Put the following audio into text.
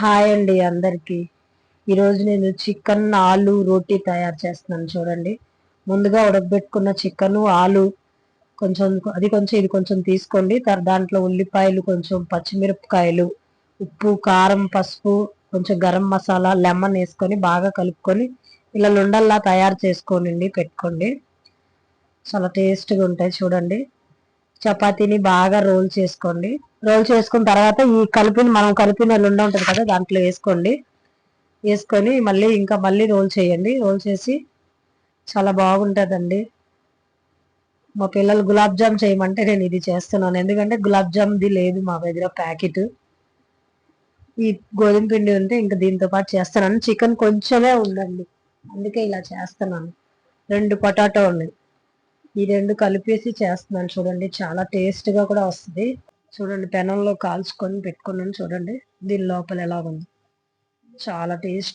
Hi అండి అందరికి. ఈరోజు నేను చికెన్ ఆలు రోటీ తయారు చేస్తున్నాను చూడండి. ముందుగా ఉడకబెట్టుకున్న చికెన్ ఆలు కొంచెం ఇది కొంచెం తీసుకోండి. దాంట్లో ఉల్లిపాయలు, కొంచెం పచ్చిమిరపకాయలు, ఉప్పు, కారం, పసుపు, కొంచెం గరం మసాలా, లెమన్ వేసుకొని బాగా కలుపుకొని ఇలా లుండల్లా తయారు చేసుకోనండి పెట్టుకోండి. చాలా టేస్ట్గా ఉంటాయి చూడండి. చపాతీని బాగా రోల్ చేసుకోండి. రోల్ చేసుకున్న తర్వాత ఈ మనం కలిపిన లుండ ఉంటుంది కదా, దాంట్లో వేసుకోండి. వేసుకొని మళ్ళీ రోల్ చేయండి. రోల్ చేసి చాలా బాగుంటుందండి. మా పిల్లలు గులాబ్ జామ్ చేయమంటే నేను ఇది చేస్తున్నాను, ఎందుకంటే గులాబ్ జామ్ది లేదు మా దగ్గర ప్యాకెట్. ఈ గోధుమ పిండి ఉంటే ఇంకా దీంతో పాటు చేస్తున్నాను. చికెన్ కొంచెమే ఉందండి, అందుకే ఇలా చేస్తున్నాను. 2 పొటాటో ఉన్నాయి, ఈ 2 కలిపేసి చేస్తున్నాను చూడండి. చాలా టేస్ట్గా కూడా వస్తుంది చూడండి. పెనంలో కాల్చుకొని పెట్టుకున్నాను చూడండి. దీని లోపల ఎలా ఉంది, చాలా టేస్ట్